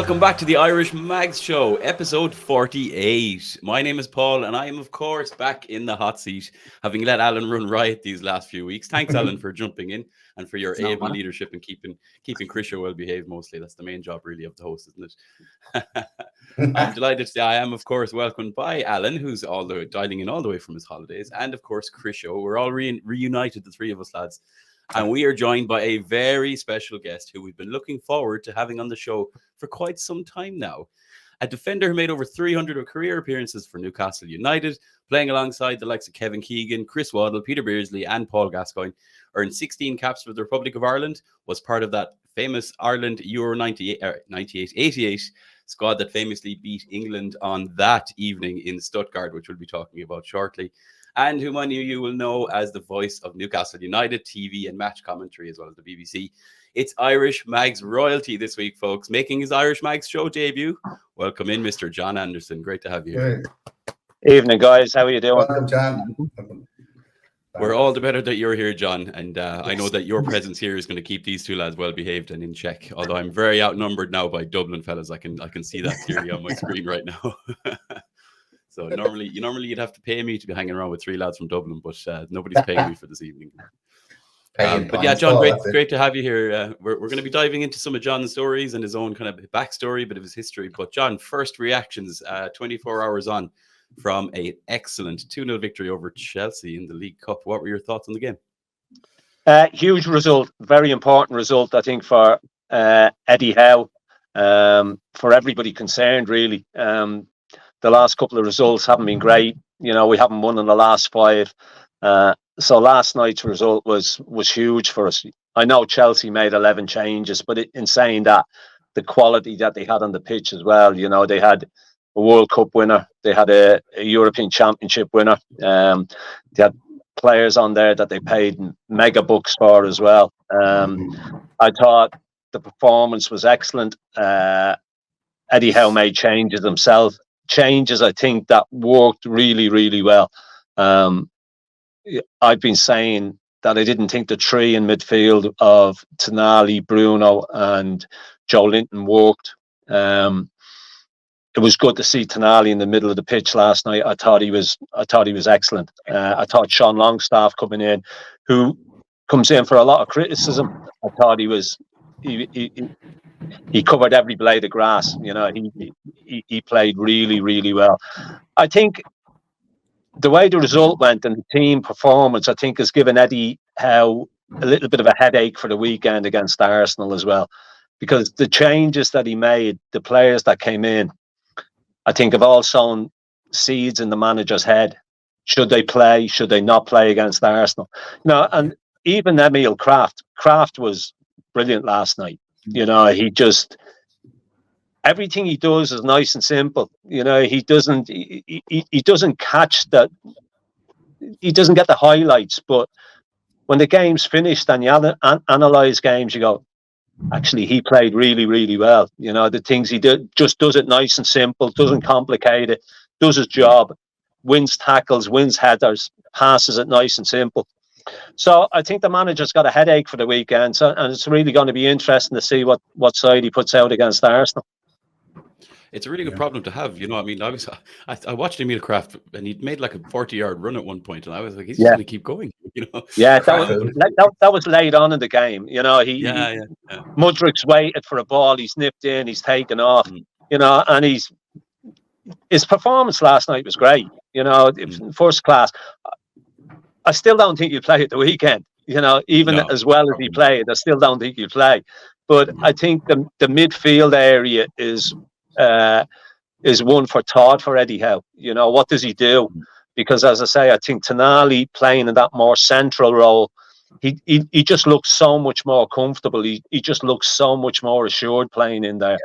Welcome back to the Irish Mags Show, episode 48. My name is Paul, and I am, of course, back in the hot seat, having let Alan run riot these last few weeks. Thanks, Alan, for jumping in and for your able leadership and keeping Chris well behaved mostly. That's the main job, really, of the host, isn't it? I'm delighted to say I am, of course, welcomed by Alan, who's dialing in all the way from his holidays, and, of course, Chris. We're all reunited, the three of us, lads. And we are joined by a very special guest who we've been looking forward to having on the show for quite some time now. A defender who made over 300 career appearances for Newcastle United, playing alongside the likes of Kevin Keegan, Chris Waddle, Peter Beardsley and Paul Gascoigne, earned 16 caps for the Republic of Ireland, was part of that famous Ireland Euro 88 squad that famously beat England on that evening in Stuttgart, which we'll be talking about shortly. And whom many of you will know as the voice of Newcastle United TV and match commentary, as well as the BBC. It's Irish Mags royalty this week, folks, making his Irish Mags show debut. Welcome in, Mr. John Anderson. Great to have you here. Evening, guys. How are you doing? Welcome, John. We're all the better that you're here, John. And I know that your presence here is going to keep these two lads well behaved and in check. Although I'm very outnumbered now by Dublin fellas. I can see that clearly on my screen right now. So normally you'd have to pay me to be hanging around with three lads from Dublin, but nobody's paying me for this evening. But yeah, John, great to have you here. We're going to be diving into some of John's stories and his own kind of backstory, bit of his history. But John, first reactions 24 hours on from an excellent 2-0 victory over Chelsea in the League Cup. What were your thoughts on the game? Huge result, very important result, I think, for Eddie Howe, for everybody concerned, really. The last couple of results haven't been great. You know, we haven't won in the last 5. So last night's result was huge for us. I know Chelsea made 11 changes, but in saying that, the quality that they had on the pitch as well, you know, they had a World Cup winner, they had a European Championship winner, they had players on there that they paid mega bucks for as well. I thought the performance was excellent. Eddie Howe made changes himself. Changes, I think, that worked really, really well. I've been saying that I didn't think the three in midfield of Tonali, Bruno, and Joe Linton worked. It was good to see Tonali in the middle of the pitch last night. I thought he was excellent. I thought Sean Longstaff coming in, who comes in for a lot of criticism. I thought he covered every blade of grass. You know, he played really, really well. I think the way the result went and the team performance, I think, has given Eddie Howe a little bit of a headache for the weekend against Arsenal as well, because the changes that he made, the players that came in, I think have all sown seeds in the manager's head. Should they play? Should they not play against Arsenal? You know, and even Emil Kraft was brilliant last night. You know, everything he does is nice and simple. You know, he doesn't catch that. He doesn't get the highlights, but when the game's finished and you analyze games, you go, actually, he played really, really well. You know, the things he did, just does it nice and simple, doesn't complicate it, does his job, wins tackles, wins headers, passes it nice and simple. So I think the manager's got a headache for the weekend, and it's really going to be interesting to see what side he puts out against Arsenal. It's a really good problem to have, you know. I mean, I watched Emil Kraft, and he'd made like a 40-yard run at one point, and I was like, he's just going to keep going, you know. Yeah, that was late on in the game, you know. Mudryk's waited for a ball, he's nipped in, he's taken off, you know, and his performance last night was great, you know, first class. I still don't think he'll play at the weekend, you know, as well as he played. I still don't think he'll play. But I think the midfield area is one for thought for Eddie Howe. You know, what does he do? Because, as I say, I think Tonali playing in that more central role, he just looks so much more comfortable. He just looks so much more assured playing in there.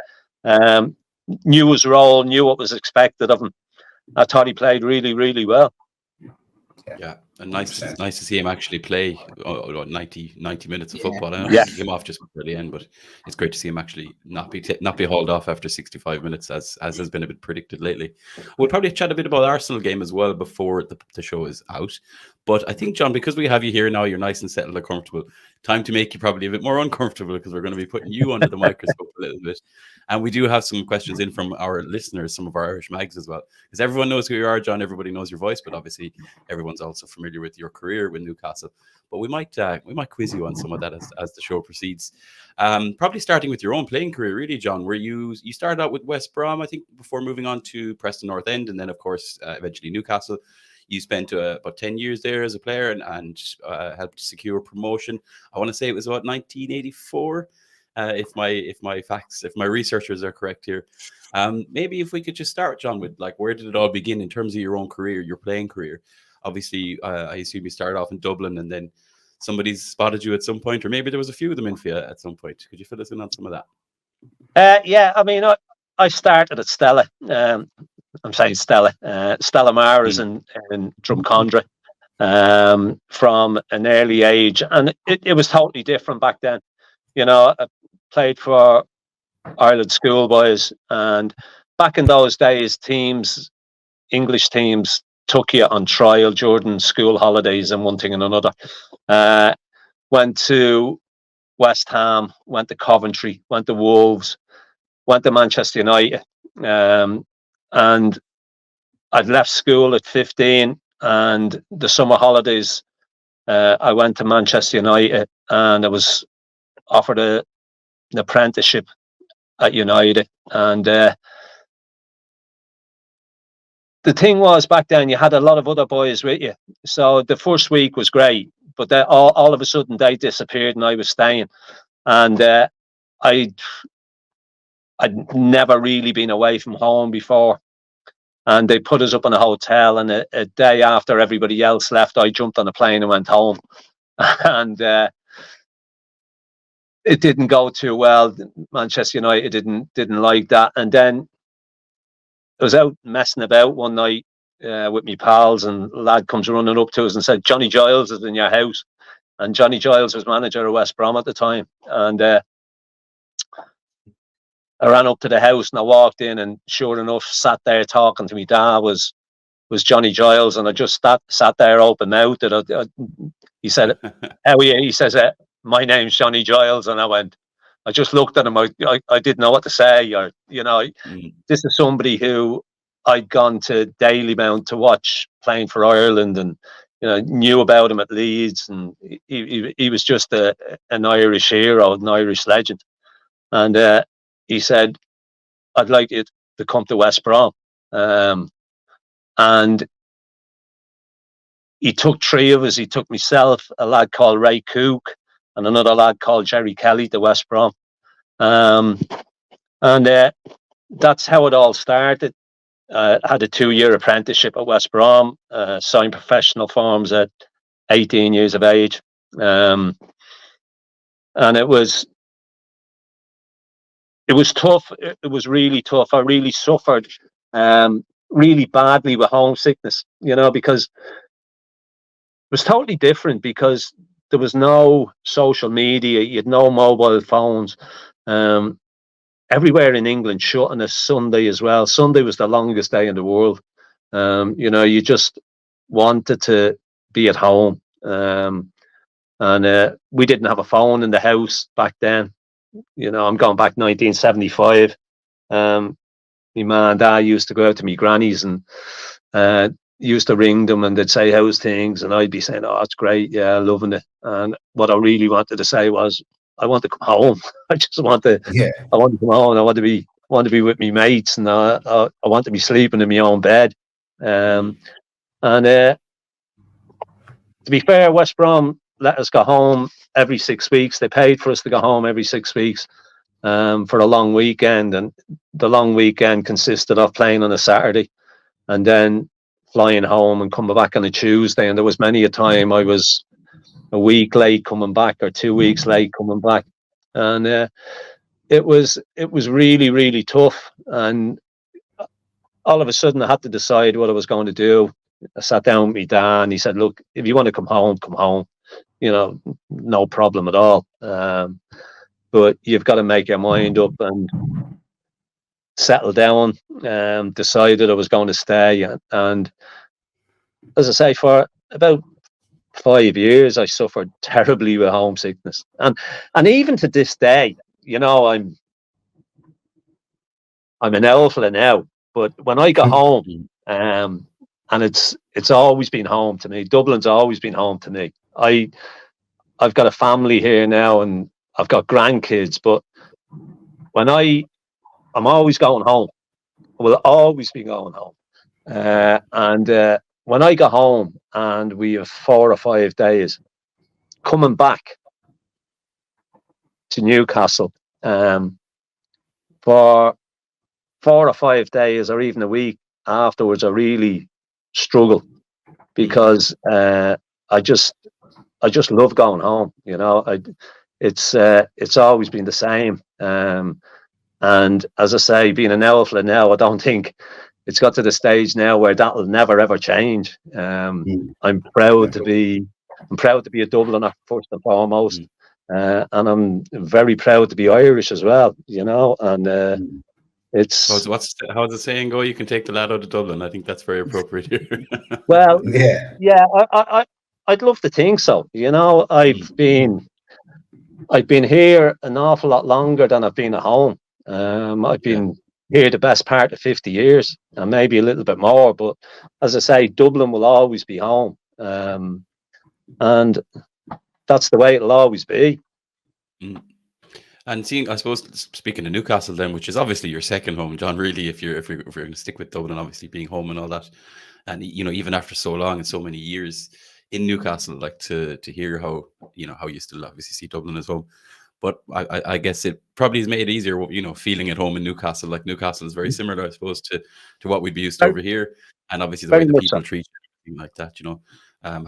Knew his role, knew what was expected of him. I thought he played really, really well. Yeah, and nice to see him actually play 90 minutes of football. I know he came off just before the end, but it's great to see him actually not be hauled off after 65 minutes, as has been a bit predicted lately. We'll probably chat a bit about the Arsenal game as well before the show is out. But I think, John, because we have you here now, you're nice and settled and comfortable. time to make you probably a bit more uncomfortable, because we're going to be putting you under the microscope a little bit. And we do have some questions in from our listeners, some of our Irish mags as well, because everyone knows who you are, John. Everybody knows your voice, but obviously everyone's also familiar with your career with Newcastle. But we might quiz you on some of that as the show proceeds. Probably starting with your own playing career, really, John, where you started out with West Brom, I think, before moving on to Preston North End, and then, of course, eventually Newcastle. You spent about 10 years there as a player and helped secure promotion. I want to say it was about 1984, if my researchers are correct here. Maybe if we could just start, John, with like, where did it all begin in terms of your own career, your playing career? Obviously, I assume you started off in Dublin, and then somebody's spotted you at some point, or maybe there was a few of them in for you at some point. Could you fill us in on some of that? Yeah, I mean, I started at Stella. I'm saying Stella. Stella Maris in Drumcondra from an early age, and it was totally different back then. You know, I played for Ireland schoolboys, and back in those days, English teams took you on trial during school holidays and one thing and another. Went to West Ham, went to Coventry, went to Wolves, went to Manchester United. And I'd left school at 15, and the summer holidays, I went to Manchester United, and I was offered an apprenticeship at United. And the thing was, back then you had a lot of other boys with you, so the first week was great, but then all of a sudden they disappeared and I was staying. And I'd never really been away from home before, and they put us up in a hotel, and a day after everybody else left, I jumped on a plane and went home. And it didn't go too well. Manchester United didn't like that. And then I was out messing about one night with my pals, and a lad comes running up to us and said, "Johnny Giles is in your house." And Johnny Giles was manager of West Brom at the time. And I ran up to the house and I walked in, and sure enough, sat there talking to me dad was Johnny Giles. And I just sat there open mouthed. He said, "How are you?" He says, "My name's Johnny Giles." And I just looked at him. I didn't know what to say. Or, this is somebody who I'd gone to Dalymount to watch playing for Ireland, and knew about him at Leeds, and he was just an Irish hero, an Irish legend. And he said, "I'd like you to come to West Brom." And he took three of us. He took myself, a lad called Ray Cook, and another lad called Jerry Kelly to West Brom. And that's how it all started. I had a 2-year apprenticeship at West Brom, signed professional forms at 18 years of age. And it was tough. It was really tough. I really suffered really badly with homesickness, because it was totally different, because there was no social media, you had no mobile phones. Everywhere in England shut on a Sunday as well. Sunday was the longest day in the world. You just wanted to be at home. And we didn't have a phone in the house back then. I'm going back 1975. My mum and dad used to go out to my granny's and used to ring them, and they'd say, "How's things?" And I'd be saying, "Oh, it's great, yeah, loving it." And what I really wanted to say was, I want to come home. I just want to. Yeah. I want to come home. I want to be with my mates, and I want to be sleeping in my own bed. And to be fair, West Brom let us go home every 6 weeks. They paid for us to go home every 6 weeks for a long weekend, and the long weekend consisted of playing on a Saturday and then flying home and coming back on a Tuesday. And there was many a time I was a week late coming back, or 2 weeks late coming back. And it was really, really tough. And all of a sudden I had to decide what I was going to do. I sat down with my dad, and he said, "Look, if you want to come home, come home. No problem at all. But you've got to make your mind up and settle down." Decided I was going to stay. And as I say, for about 5 years, I suffered terribly with homesickness, and even to this day, you know, I'm an old fella now, but when I got home, and it's always been home to me. Dublin's always been home to me. I've got a family here now, and I've got grandkids, but when I'm always going home. I will always be going home. And when I got home, and we have 4 or 5 days coming back to Newcastle, for 4 or 5 days, or even a week afterwards, I really struggle, because I just love going home. You know, it's always been the same. And as I say, being an Elfler now, I don't think it's got to the stage now where that will never ever change. I'm proud to be a Dubliner first and foremost, and I'm very proud to be Irish as well. You know, and it's how's the saying go? You can take the lad out of Dublin. I think that's very appropriate here. Well, yeah, I'd love to think so. You know, I've been here an awful lot longer than I've been at home. I've been here the best part of 50 years, and maybe a little bit more. But as I say, Dublin will always be home, and that's the way it'll always be. And seeing, I suppose, speaking of Newcastle, then, which is obviously your second home, John. Really, if we're going to stick with Dublin, obviously being home and all that, and you know, even after so long and so many years in Newcastle, like to hear how you still obviously see Dublin as well. But I guess it probably has made it easier, you know, feeling at home in Newcastle. Like Newcastle is very similar, I suppose, to what we'd be used to over here, and obviously the way the people treat you, everything like that. You know,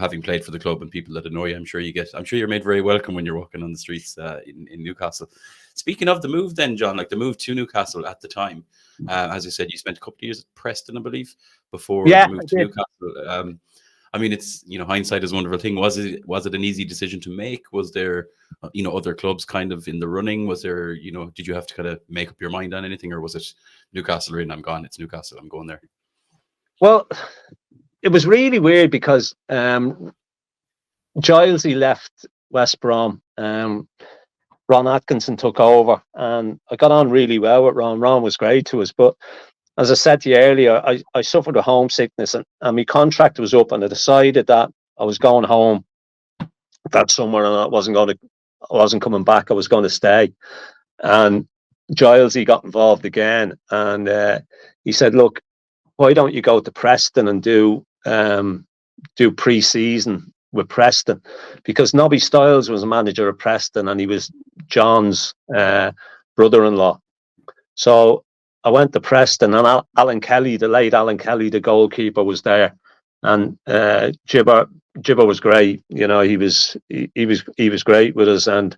having played for the club and people that annoy you, I'm sure you're made very welcome when you're walking on the streets in Newcastle. Speaking of the move, then, John, like the move to Newcastle at the time, as you said, you spent a couple of years at Preston, I believe, before the move to Newcastle. I mean, it's, you know, hindsight is a wonderful thing. Was it an easy decision to make? Was there, you know, other clubs kind of in the running? Was there, you know, did you have to kind of make up your mind on anything, or was it Newcastle in, I'm gone, it's Newcastle, I'm going there? Well, it was really weird because Gilesy left West Brom. Ron Atkinson took over, and I got on really well with Ron. Ron was great to us, but as I said to you earlier, I suffered with homesickness, and my contract was up, and I decided that I was going home that summer, and I wasn't coming back. I was going to stay. And Gilesy got involved again, and he said, "Look, why don't you go to Preston and do pre-season with Preston?" Because Nobby Stiles was a manager of Preston, and he was John's brother-in-law. So I went to Preston, and Alan Kelly, the late Alan Kelly, the goalkeeper, was there, and Gibber was great. You know, he was great with us, and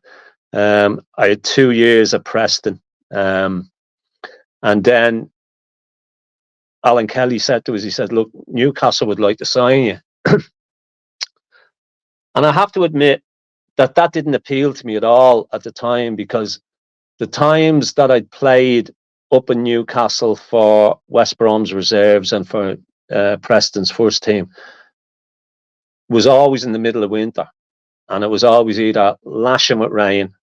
I had 2 years at Preston, and then Alan Kelly said to us, he said, "Look, Newcastle would like to sign you." And I have to admit that didn't appeal to me at all at the time, because the times that I'd played up in Newcastle for West Brom's reserves and for Preston's first team was always in the middle of winter, and it was always either lashing with rain,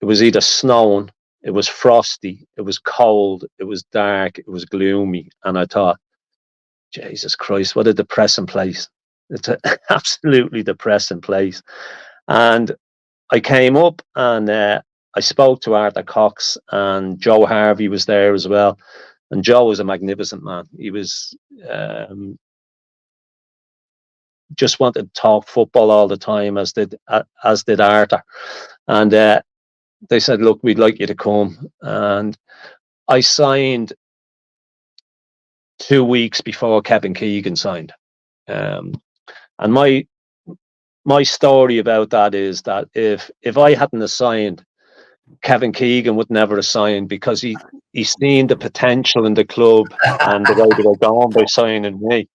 it was either snowing, it was frosty, it was cold, it was dark, it was gloomy, and I thought, Jesus Christ, what a depressing place. It's an absolutely depressing place. And I came up, and I spoke to Arthur Cox, and Joe Harvey was there as well. And Joe was a magnificent man. He was just wanted to talk football all the time, as did Arthur. And they said, "Look, we'd like you to come." And I signed 2 weeks before Kevin Keegan signed. And my story about that is that if I hadn't assigned, Kevin Keegan would never have signed, because he's seen the potential in the club and the way they were going by signing me.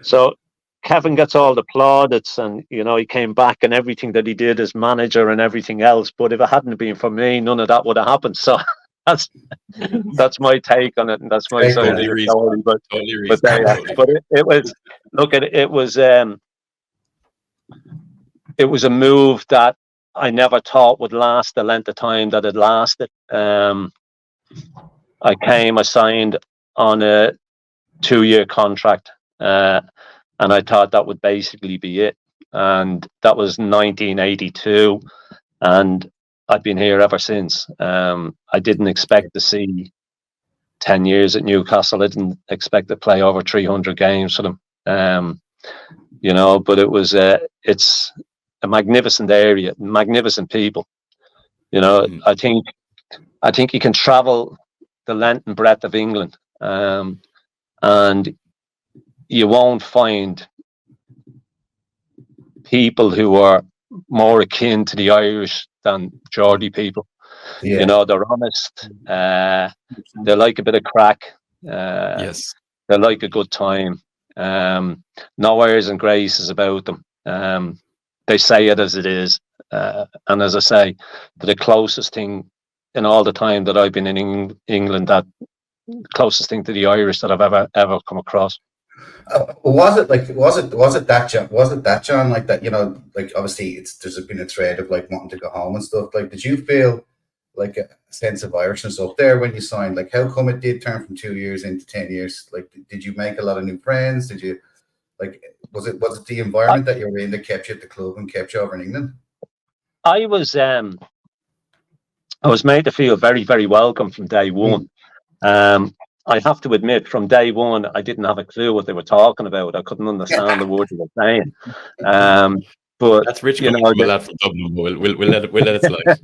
So Kevin gets all the plaudits, and you know, he came back and everything that he did as manager and everything else. But if it hadn't been for me, none of that would have happened. So that's my take on it, and that's my side of the story. But it was, look at it. It was a move that I never thought would last the length of time that it lasted. I signed on a 2-year contract, and I thought that would basically be it. And that was 1982, and I've been here ever since. I didn't expect to see 10 years at Newcastle. I didn't expect to play over 300 games for them. But it was it's a magnificent area, magnificent people. I think you can travel the length and breadth of England, and you won't find people who are more akin to the Irish than Geordie people. Yeah. They're honest. They like a bit of crack. Yes. They like a good time. No airs and graces about them. They say it as it is. And as I say, the closest thing in all the time that I've been in England, that closest thing to the Irish that I've ever come across. Was it that John, like that, like obviously there's been a thread of like wanting to go home and stuff. Like, did you feel like a sense of Irishness up there when you signed? Like, how come it did turn from 2 years into 10 years? Like, did you make a lot of new friends? Did you, like, was it the environment that you were in that kept you at the club and kept you over in England? I was made to feel very, very welcome from day one. I have to admit, from day one, I didn't have a clue what they were talking about. I couldn't understand the words they were saying. But that's Rich, from Dublin. We'll let it slide.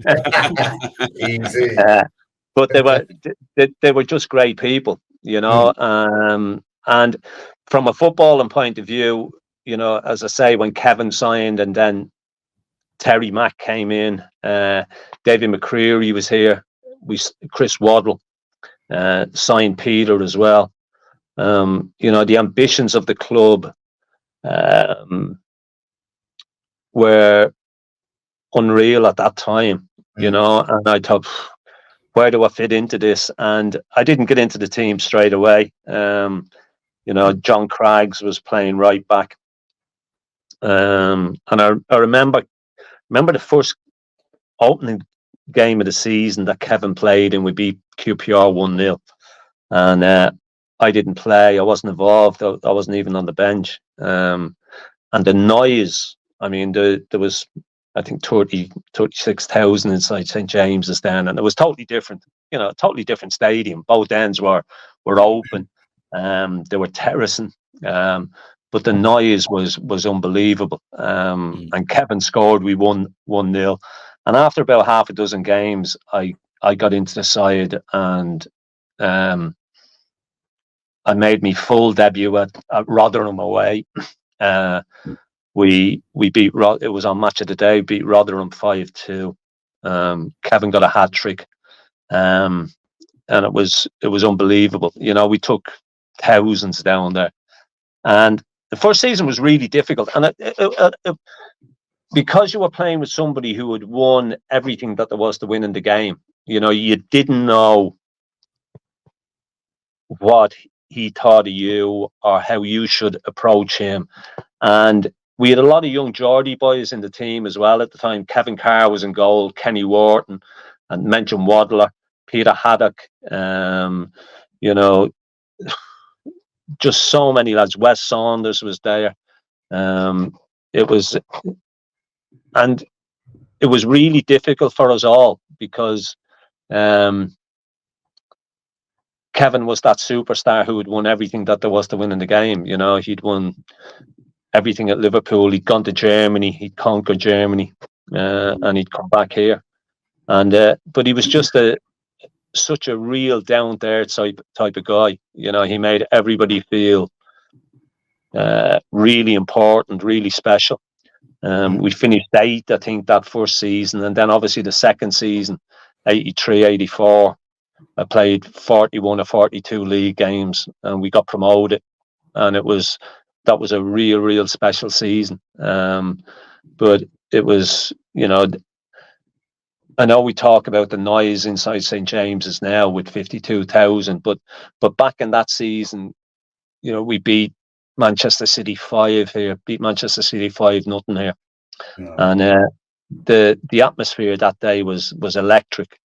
Easy. But they were just great people, And from a footballing point of view, as I say, when Kevin signed and then Terry Mack came in, David McCreary was here. Chris Waddle. Signed Peter as well. The ambitions of the club were unreal at that time, and I thought, where do I fit into this? And I didn't get into the team straight away. John Craggs was playing right back. And I remember the first opening game of the season that Kevin played and we beat QPR 1-0, and I didn't play. I wasn't involved. I wasn't even on the bench. And the noise, I mean, there was, I think, 36,000 inside St. James's then, and it was totally different. Totally different stadium. Both ends were open. They were terracing, but the noise was unbelievable. And Kevin scored. We won 1-0. And after about half a dozen games, I got into the side, and I made my full debut at Rotherham away. We beat it was on Match of the Day. Beat Rotherham 5-2. Kevin got a hat trick, and it was unbelievable. We took thousands down there, and the first season was really difficult. And it because you were playing with somebody who had won everything that there was to win in the game, you didn't know what he thought of you or how you should approach him. And we had a lot of young Geordie boys in the team as well at the time. Kevin Carr was in goal, Kenny Wharton, and mentioned Waddler, Peter Haddock, just so many lads. Wes Saunders was there. It was really difficult for us all because Kevin was that superstar who had won everything that there was to win in the game. He'd won everything at Liverpool. He'd gone to Germany. He'd conquered Germany, and he'd come back here. And but he was just such a real down there type of guy. He made everybody feel really important, really special. We finished 8th, I think, that first season, and then obviously the second season, 83-84, I played 41 or 42 league games, and we got promoted, and that was a real special season. But it was, I know we talk about the noise inside St. James's now with 52,000, but back in that season, you know, we beat Manchester City 5 here, beat Manchester City 5-0 here, and the atmosphere that day was electric.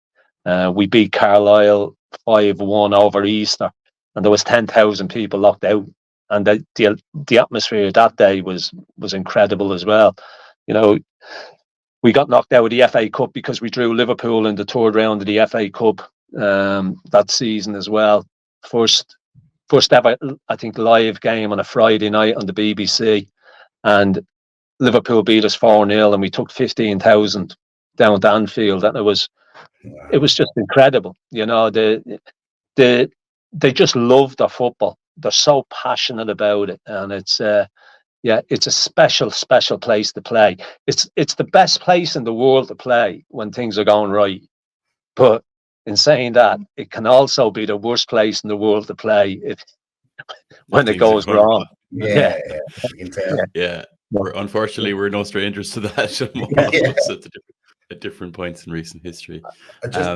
We beat Carlisle 5-1 over Easter, and there was 10,000 people locked out, and the atmosphere that day was incredible as well. You know, we got knocked out of the FA Cup because we drew Liverpool in the third round of the FA Cup that season as well. First ever, I think, live game on a Friday night on the BBC, and Liverpool beat us 4-0, and we took 15,000 down to Anfield, and it was just incredible. You know, they just love their football. They're so passionate about it, and it's it's a special place to play. It's the best place in the world to play when things are going right. But in saying that, it can also be the worst place in the world to play when it goes wrong. Yeah. Unfortunately, we're no strangers to that. At different points in recent history.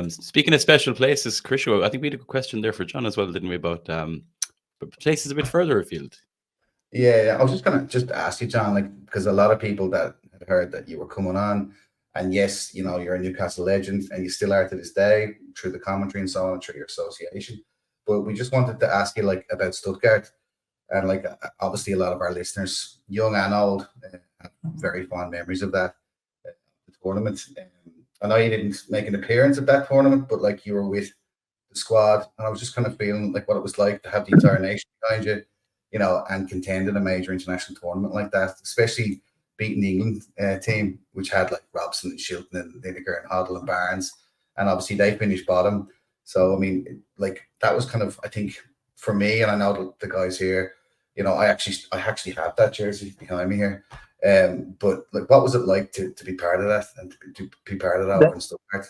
Speaking of special places, Chris, I think we had a question there for John as well, didn't we, about places a bit further afield? Yeah, I was just gonna ask you, John, like, because a lot of people that had heard that you were coming on, and yes, you know, you're a Newcastle legend, and you still are to this day through the commentary and so on, through your association. But we just wanted to ask you, like, about Stuttgart, and like, obviously, a lot of our listeners, young and old, have very fond memories of that tournament. I know you didn't make an appearance at that tournament, but like, you were with the squad, and I was just kind of feeling like what it was like to have the entire nation behind you, you know, and contend in a major international tournament like that, especially beating the England team, which had like Robson and Shilton and Lineker and Hoddle and Barnes, and obviously they finished bottom. So I mean, like, that was kind of, I think, for me, and I know the guys here, you know, I actually have that jersey behind me here. But like, what was it like to be part of that, and to be part of that over in Stuttgart?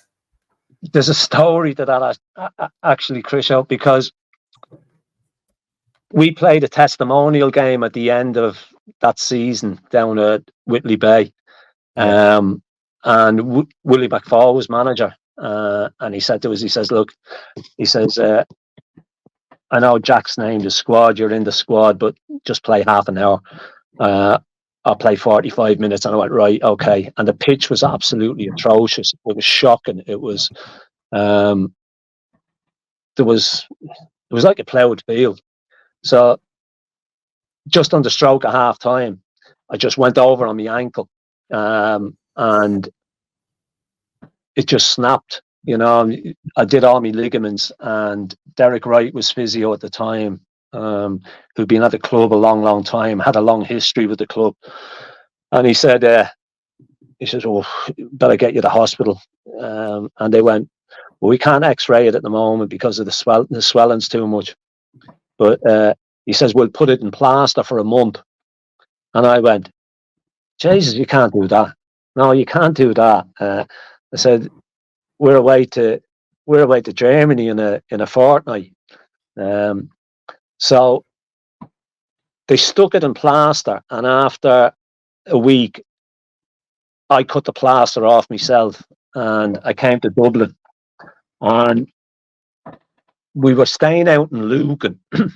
There's a story to that, actually, Chris, because we played a testimonial game at the end of that season down at Whitley Bay. And Willie McFall was manager. And he said to us, he says, look, he says, I know Jack's named the squad, you're in the squad, but just play half an hour. I'll play 45 minutes. And I went, right, okay. And the pitch was absolutely atrocious. It was shocking. It was, it was like a ploughed field. So just on the stroke at half time, I just went over on my ankle, and it just snapped. You know, I did all my ligaments, and Derek Wright was physio at the time, who'd been at the club a long time, had a long history with the club. And he said, oh, better get you to the hospital. And they went, well, we can't x-ray it at the moment because of the swelling's too much. But he says, we'll put it in plaster for a month. And I went, Jesus, you can't do that. No, you can't do that. I said, we're away to Germany in a fortnight. So they stuck it in plaster, and after a week, I cut the plaster off myself, and I came to Dublin, and we were staying out in Lucan, and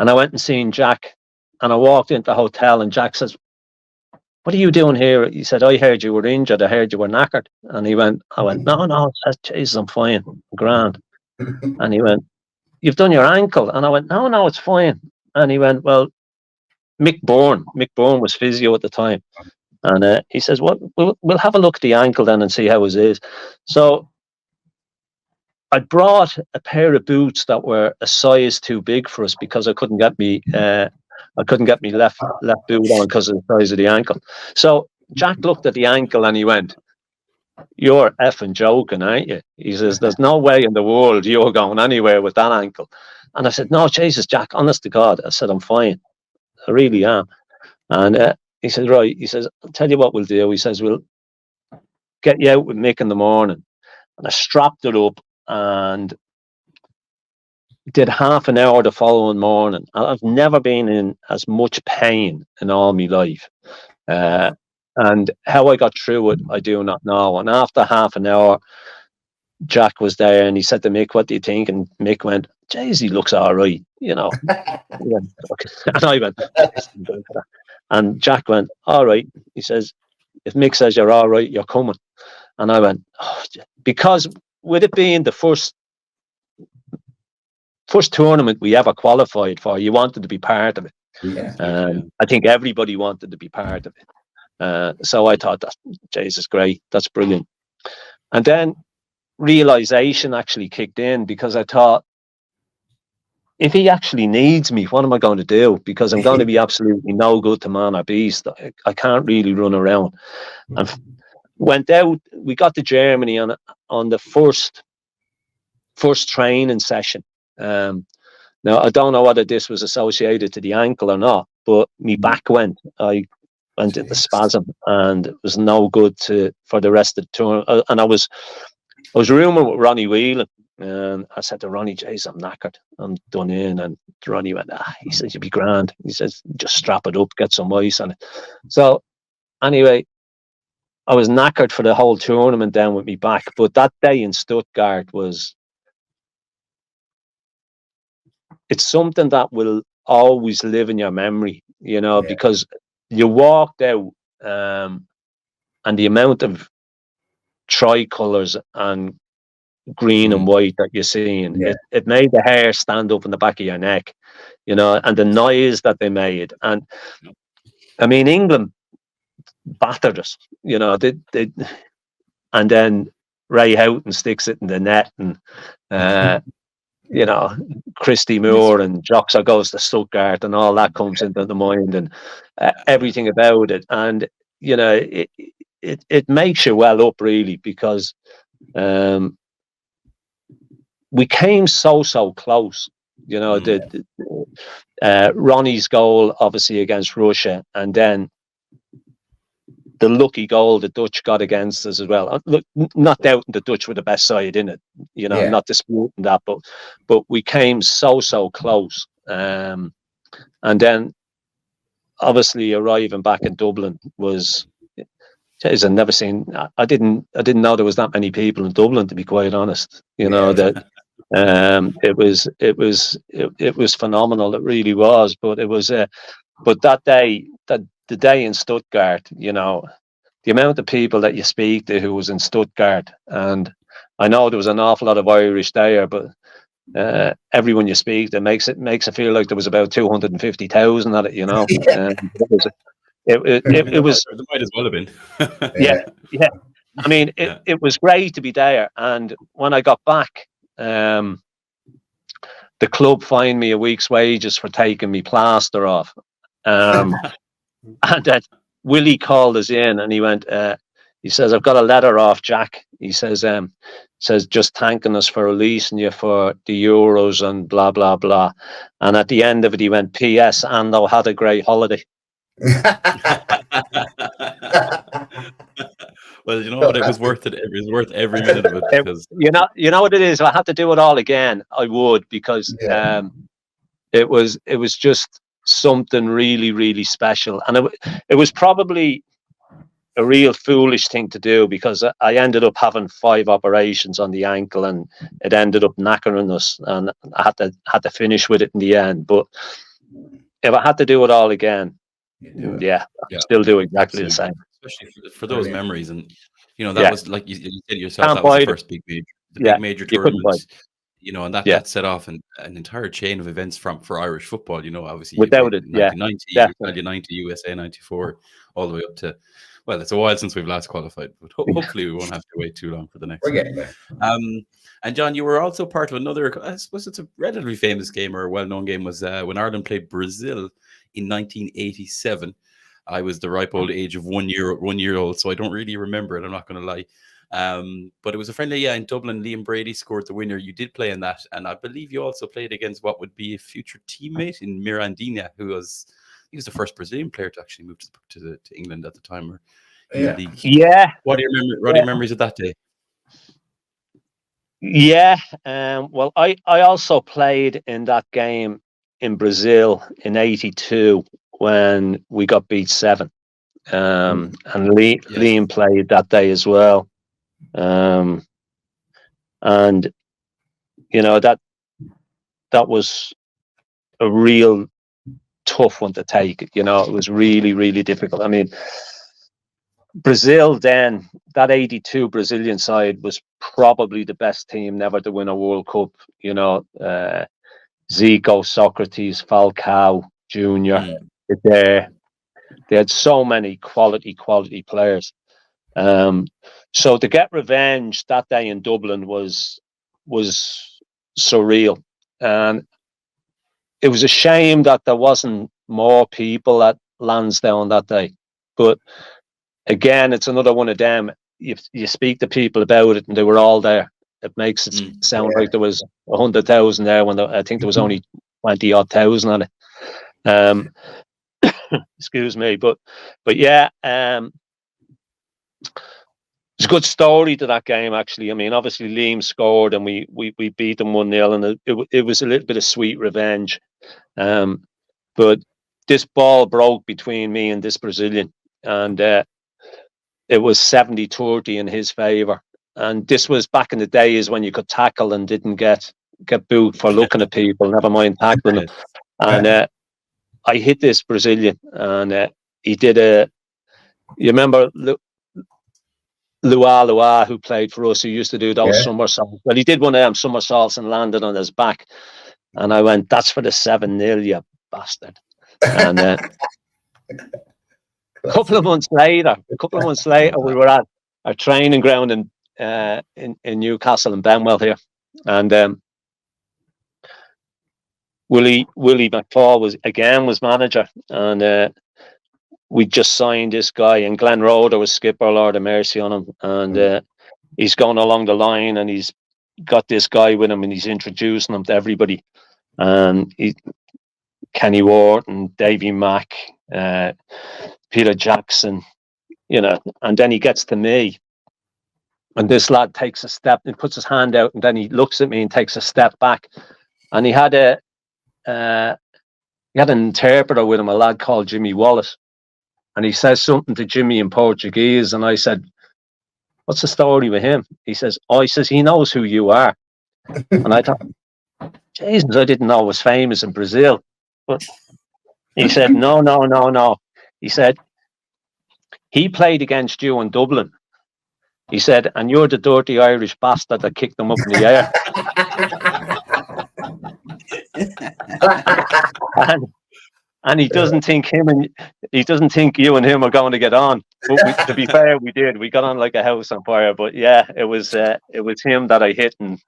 I went and seen Jack, and I walked into the hotel, and Jack says, what are you doing here? He said, I heard you were injured. I heard you were knackered. And I went, no, Jesus, I'm fine. I'm grand. And he went, you've done your ankle. And I went, no, it's fine. And he went, well, Mick Bourne was physio at the time. And he says, well, we'll have a look at the ankle then and see how it is. So I brought a pair of boots that were a size too big for us because I couldn't get me left boot on because of the size of the ankle. So Jack looked at the ankle and he went, you're effing joking, aren't you? He says, there's no way in the world you're going anywhere with that ankle. And I said, no, Jesus, Jack, honest to God. I said, I'm fine. I really am. And he said, right. He says, I'll tell you what we'll do. He says, we'll get you out with Mick in the morning. And I strapped it up and did half an hour the following morning. I've never been in as much pain in all my life. And how I got through it, I do not know. And after half an hour, Jack was there and he said to Mick, "What do you think?" And Mick went, "Jeez, he looks all right, you know." Went, okay. And I went, and Jack went, "All right." He says, "If Mick says you're all right, you're coming." And I went, oh, because with it being the first tournament we ever qualified for, you wanted to be part of it. Yeah. I think everybody wanted to be part of it. So I thought, that Jesus, great, that's brilliant. And then realization actually kicked in, because I thought, if he actually needs me, what am I going to do? Because I'm going to be absolutely no good to man or beast. I can't really run around. And went out. We got to Germany on the first training session. Now I don't know whether this was associated to the ankle or not, but my back went. I went into spasm, and it was no good for the rest of the tour. And I was rumoured with Ronnie Whelan, and I said to Ronnie, "Jeez, I'm knackered. I'm done in." And Ronnie went, he says, "You'll be grand." He says, "Just strap it up, get some ice on it." So anyway, I was knackered for the whole tournament down with me back. But that day in Stuttgart it's something that will always live in your memory, because you walked out, and the amount of tricolours and green and white that you're seeing, it made the hair stand up in the back of your neck, and the noise that they made. And I mean, England battered us, they and then Ray Houghton sticks it in the net, and Christy Moore and Joxer goes to Stuttgart, and all that comes into the mind, and everything about it. And it makes you well up, really, because we came so close. Ronnie's goal, obviously, against Russia, and then the lucky goal the Dutch got against us as well. Look, not doubting the Dutch were the best side in it, not disputing that, but we came so close. And then obviously arriving back in Dublin was, geez, I've never seen. I didn't know there was that many people in Dublin, to be quite honest. That it was phenomenal. It really was. But it was but that day, the day in Stuttgart, the amount of people that you speak to who was in Stuttgart, and I know there was an awful lot of Irish there, but everyone you speak to makes it feel like there was about 250,000 at it. It was. There might as well have been. Yeah. I mean, it was great to be there, and when I got back, the club fined me a week's wages for taking me plaster off. And then Willie called us in, and he went, he says, "I've got a letter off Jack." He says, just thanking us for releasing you for the Euros and blah, blah, blah. And at the end of it, he went, "P.S. Ando had a great holiday." Well, you know what? It was worth it. It was worth every minute of it. Because you know what it is? If I had to do it all again, I would, because it was just something really, really special. And it was probably a real foolish thing to do, because I ended up having 5 operations on the ankle, and it ended up knackering us, and I had to finish with it in the end. But if I had to do it all again, I'd still do exactly the same. Especially for those memories, and that was, like you said yourself, that was the first big major tournament. And that set off an entire chain of events for Irish football. Obviously, without it, 1990, 90, USA 94, all the way up to. Well, it's a while since we've last qualified, but hopefully we won't have to wait too long for the next. We're getting there. And John, you were also part of another. I suppose it's a relatively famous game, or a well-known game, was when Ireland played Brazil in 1987. I was the ripe old age of 1 year old, so I don't really remember it. I'm not going to lie. But it was a friendly, in Dublin. Liam Brady scored the winner. You did play in that, and I believe you also played against what would be a future teammate in Mirandinha, he was the first Brazilian player to actually move to England at the time, or in the league. Yeah. What are your memories of that day? Yeah. Well, I also played in that game in Brazil in '82 when we got beat 7. and Liam played that day as well. And you know, that was a real tough one to take. You know, it was really, really difficult. I mean, Brazil then, that 82 Brazilian side was probably the best team never to win a World Cup. You know, Zico, Socrates, Falcao, Junior, they had so many quality players. So to get revenge that day in Dublin was surreal. And it was a shame that there wasn't more people at Lansdowne that day. But again, it's another one of them. You speak to people about it and they were all there. It makes it sound like there was 100,000 there when I think there was only 20,000 on it. Excuse me, but yeah, it's a good story to that game, actually. I mean, obviously Liam scored and we beat them 1-0, and it was a little bit of sweet revenge. But this ball broke between me and this Brazilian, and it was 70-30 in his favour. And this was back in the days when you could tackle and didn't get booed for looking at people, never mind tackling them. And I hit this Brazilian, and he did you remember Lua, who played for us, who used to do those somersaults. Well, he did one of them somersaults and landed on his back. And I went, "That's for the 7-0, you bastard." And a couple of months later, we were at our training ground in Newcastle and Benwell here. And Willie McFall was manager. And we just signed this guy, and Glenn Roder was skipper, Lord of mercy on him. And he's going along the line, and he's got this guy with him, and he's introducing him to everybody. And Kenny Wharton, Davy Mack, Peter Jackson, you know. And then he gets to me, and this lad takes a step and puts his hand out, and then he looks at me and takes a step back. And he had an interpreter with him, a lad called Jimmy Wallace. And he says something to Jimmy in Portuguese, and I said, "What's the story with him?" He says, he knows who you are. And I thought, Jesus, I didn't know I was famous in Brazil. But he said, no. He said, he played against you in Dublin. He said, and you're the dirty Irish bastard that kicked him up in the air. And he doesn't think you and him are going to get on. But to be fair, we did. We got on like a house on fire. But yeah, it was him that I hit, and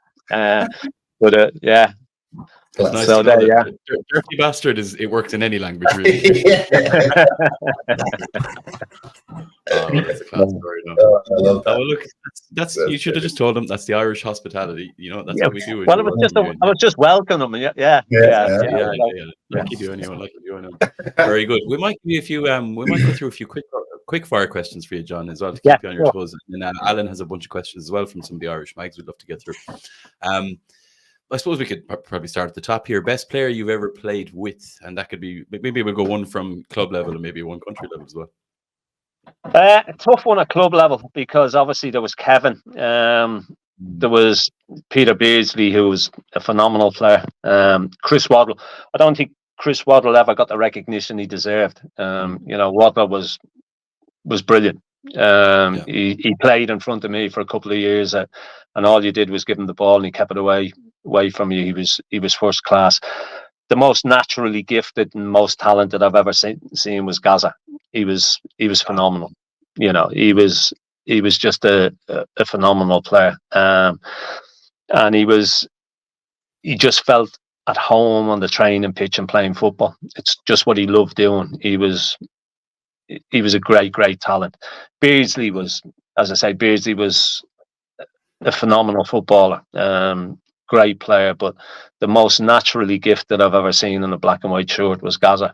yeah. It's nice to know that dirty bastard it works in any language, really. That's a class story. I love that. Look, that's you should have just told them that's the Irish hospitality. You know, that's what we do. Well, I was just welcoming them. Yeah. Like you do anyway. Very good. We might give you we might go through a few quick fire questions for you, John, as well, to keep you on your toes. And Alan has a bunch of questions as well from some of the Irish mags we'd love to get through. I suppose we could probably start at the top here. Best player you've ever played with, and that could be, maybe we'll go one from club level and maybe one country level as well. A tough one at club level, because obviously there was Kevin, there was Peter Beardsley, who was a phenomenal player, Chris Waddle. I don't think Chris Waddle ever got the recognition he deserved. Waddle was brilliant. He played in front of me for a couple of years, and all you did was give him the ball and he kept it away from you. He was first class. The most naturally gifted and most talented I've ever seen was Gaza. He was phenomenal. You know, he was just a phenomenal player. And he just felt at home on the training pitch and playing football. It's just what he loved doing. He was a great talent. Beardsley was, as I say, a phenomenal footballer. Great player, but the most naturally gifted I've ever seen in a black and white shirt was Gaza.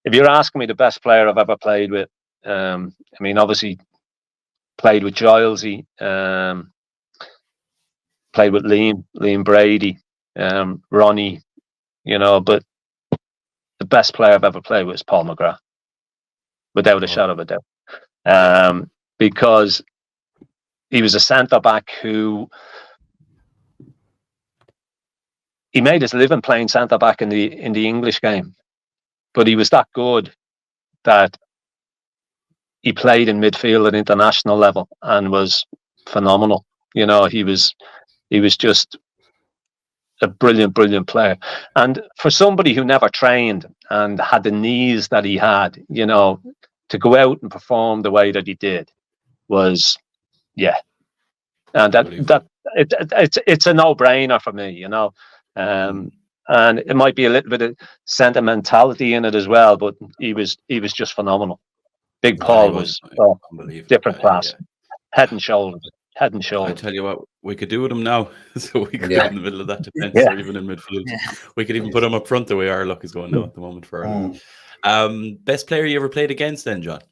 If you're asking me the best player I've ever played with, I mean, obviously played with Gilesy, played with Liam Brady, Ronnie, but the best player I've ever played with is Paul McGrath, without a shadow of a doubt. because he was a centre-back who he made his living playing centre-back in the English game, but he was that good that he played in midfield at international level and was phenomenal. You know, he was just a brilliant player. And for somebody who never trained and had the knees that he had, you know, to go out and perform the way that he did was, yeah. And it's a no-brainer for me, you know. And it might be a little bit of sentimentality in it as well, but he was just phenomenal. Big Paul was different class, head and shoulders. I tell you what, we could do with him now. So we could in the middle of that defense or even in midfield. We could even put him up front the way our luck is going now at the moment for Ireland. Best player you ever played against then, John?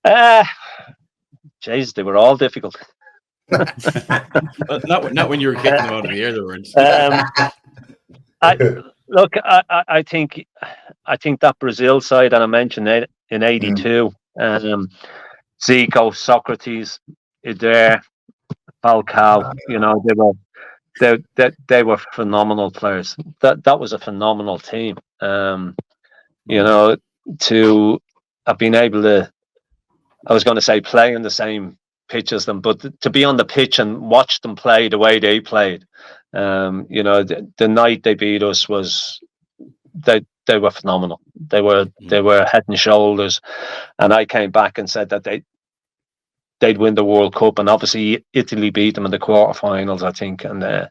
Jeez, they were all difficult. Well, not when you were kicking them out of the air, they weren't. I think that Brazil side that I mentioned in '82, Zico, Socrates, Eder, Falcao, you know, they were phenomenal players. That was a phenomenal team. You know, to have been able to, I was going to say play in the same pitch as them, but to be on the pitch and watch them play the way they played. You know, the night they beat us was they were phenomenal. They were head and shoulders, and I came back and said that they'd win the World Cup, and obviously Italy beat them in the quarterfinals, I think, and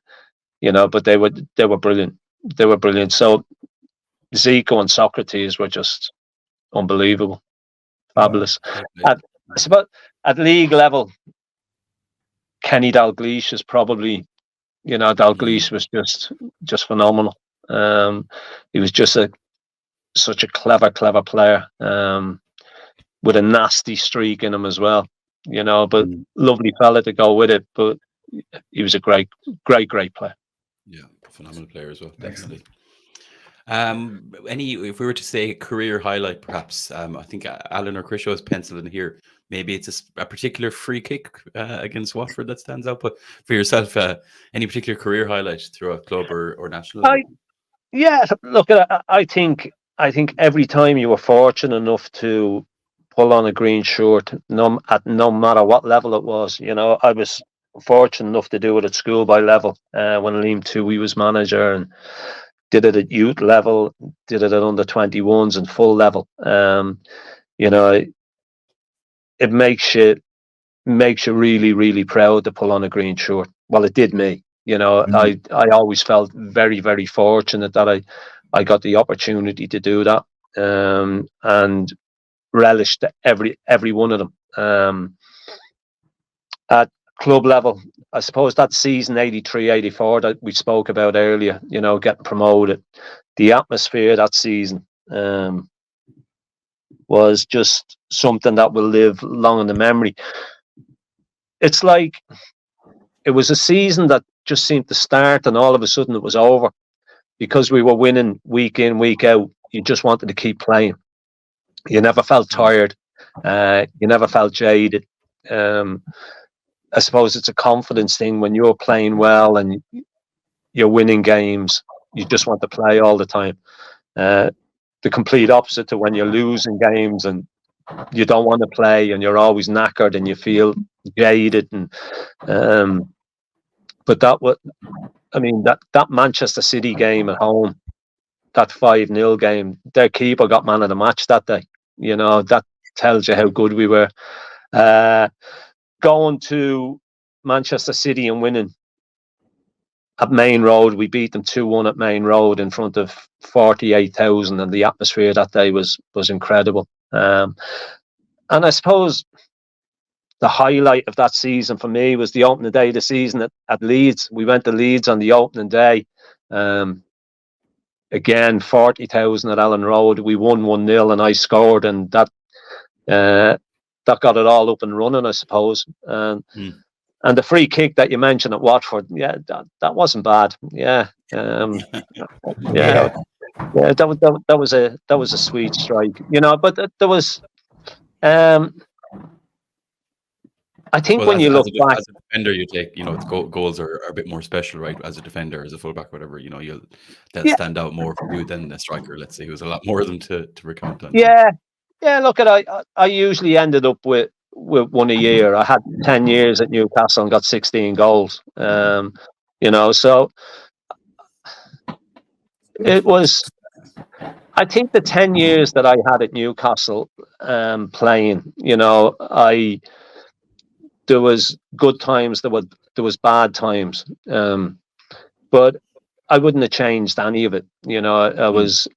you know, but they were brilliant. They were brilliant. So Zico and Socrates were just unbelievable, fabulous. I suppose at league level, Kenny Dalglish is probably, you know, Dalglish was just phenomenal. He was just such a clever player, with a nasty streak in him as well, you know, but lovely fella to go with it. But he was a great player. Yeah, phenomenal player as well, definitely. If we were to say career highlight, perhaps, I think Alan or Chris has penciled in here. Maybe it's a particular free kick against Watford that stands out. But for yourself, any particular career highlight through a club or national level? Look, I think every time you were fortunate enough to pull on a green shirt, no matter what level it was, you know, I was fortunate enough to do it at schoolboy level when Liam Toohey was manager, and did it at youth level, did it at under 21s and full level. You know, it makes you really proud to pull on a green shirt. Well, it did me. You know, I always felt very fortunate that I got the opportunity to do that, and relished every one of them. At club level, I suppose that season 83-84 that we spoke about earlier, you know, getting promoted, the atmosphere that season was just something that will live long in the memory. It's like it was a season that just seemed to start and all of a sudden it was over, because we were winning week in, week out. You just wanted to keep playing. You never felt tired. You never felt jaded. I suppose it's a confidence thing when you're playing well and you're winning games. You just want to play all the time. The complete opposite to when you're losing games and you don't want to play and you're always knackered and you feel jaded. And but that Manchester City game at home, that 5-0 game, their keeper got man of the match that day. You know, that tells you how good we were. Going to Manchester City and winning at Main Road, we beat them 2-1 at Main Road in front of 48,000, and the atmosphere that day was incredible. And I suppose the highlight of that season for me was the opening day of the season at Leeds. We went to Leeds on the opening day. Again, 40,000 at Allen Road. We won 1-0 and I scored, and that got it all up and running, I suppose. And the free kick that you mentioned at Watford, that wasn't bad. Yeah, that was a sweet strike, but there was. I think when you look back, as a defender, you take, it's goals are a bit more special, right? As a defender, as a fullback, whatever, they'll stand out more for you than a striker, let's say, who's a lot more of them to recount on. Yeah. Look, I usually ended up with one a year. I had 10 years at Newcastle and got 16 goals. So it was. I think the 10 years that I had at Newcastle playing, there was good times, there was bad times, but I wouldn't have changed any of it. I was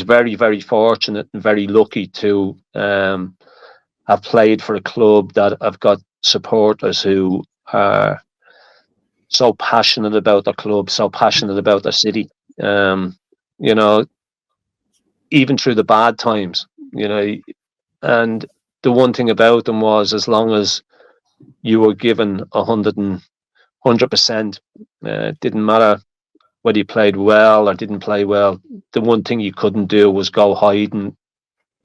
very, very fortunate and very lucky to have played for a club that I've got supporters who are so passionate about their club, so passionate about their city. Even through the bad times, and the one thing about them was, as long as you were given 100%, didn't matter whether you played well or didn't play well. The one thing you couldn't do was go hiding,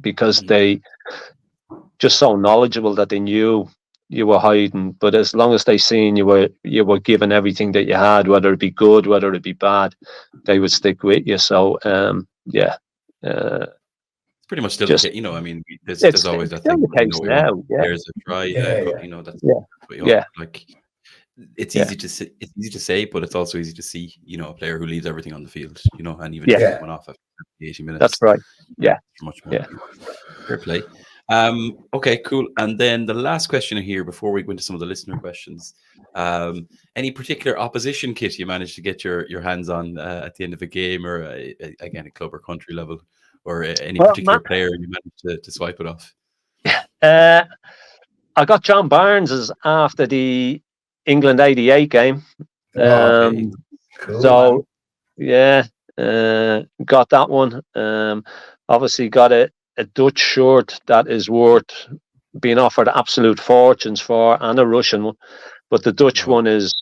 because they just so knowledgeable that they knew you were hiding. But as long as they seen you were given everything that you had, whether it be good, whether it be bad, they would stick with you. So it's pretty much still the case, I mean, there's always that thing. The case now. There's a try. That's like, it's easy to say. It's easy to say, but it's also easy to see. A player who leaves everything on the field. And even if went off after 80 minutes. That's right. Yeah. Much more. Fair play. Okay, cool. And then the last question here before we go into some of the listener questions. Any particular opposition kit you managed to get your hands on at the end of a game, or again, a club or country level, or any particular player you managed to swipe it off? I got John Barnes's after the England '88 game. Okay. Cool, so got that one. Obviously got a Dutch shirt that is worth being offered absolute fortunes for, and a Russian one, but the Dutch one is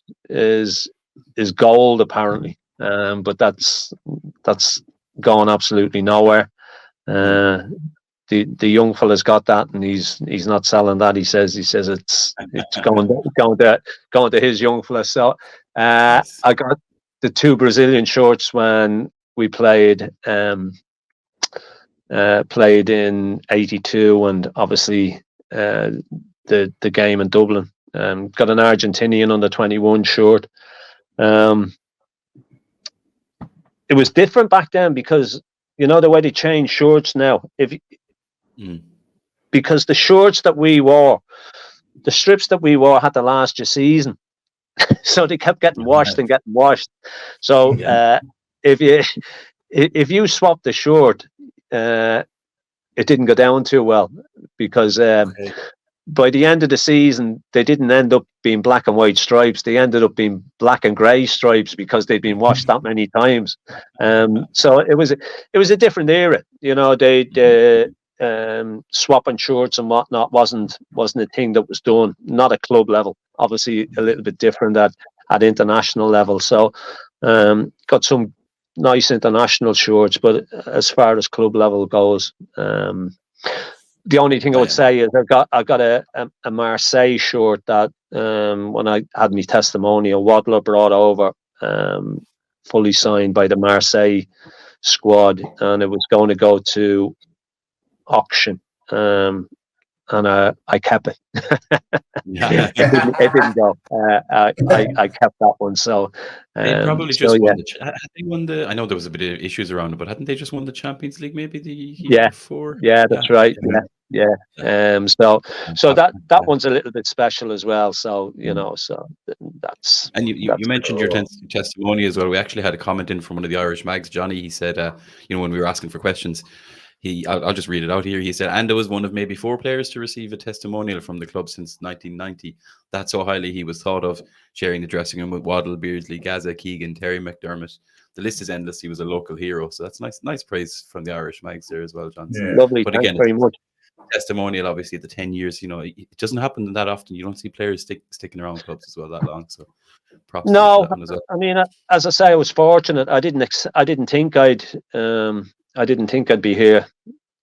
gold apparently. But that's gone absolutely nowhere. The young fella's got that, and he's not selling that. He says it's going to his young fella. So I got the two Brazilian shorts when we played in '82, and obviously the game in Dublin. Got an Argentinian under 21 short. It was different back then, because the way they change shorts now. Because the shorts that we wore, the strips that we wore, had to last your season, so they kept getting washed and getting washed. So if you swapped the short, it didn't go down too well, because by the end of the season, they didn't end up being black and white stripes. They ended up being black and grey stripes, because they'd been washed that many times. So it was a different era. They swapping shorts and whatnot wasn't a thing that was done. Not at club level. Obviously, a little bit different at international level. So got some nice international shorts, but as far as club level goes, the only thing I would say is I got a Marseille short that when I had my testimonial, Waddler brought over, fully signed by the Marseille squad, and it was going to go to auction, and I kept it. It didn't go. I kept that one. So they probably just won the. I know there was a bit of issues around it, but hadn't they just won the Champions League maybe the year before? Yeah, that's right. Yeah. So that one's a little bit special as well. So so that's. And you mentioned your testimony as well. We actually had a comment in from one of the Irish mags, Johnny. He said, when we were asking for questions, I'll just read it out here. He said, Ando was one of maybe 4 players to receive a testimonial from the club since 1990. That's so highly he was thought of, sharing the dressing room with Waddle, Beardsley, Gaza, Keegan, Terry McDermott. The list is endless. He was a local hero. So that's nice praise from the Irish mags there as well, John. Yeah. Lovely. But again, very much. testimonial, obviously, the 10 years. You know, it doesn't happen that often. You don't see players sticking around clubs as well that long. So, props to that one as well. I mean, as I say, I was fortunate. I didn't think I'd be here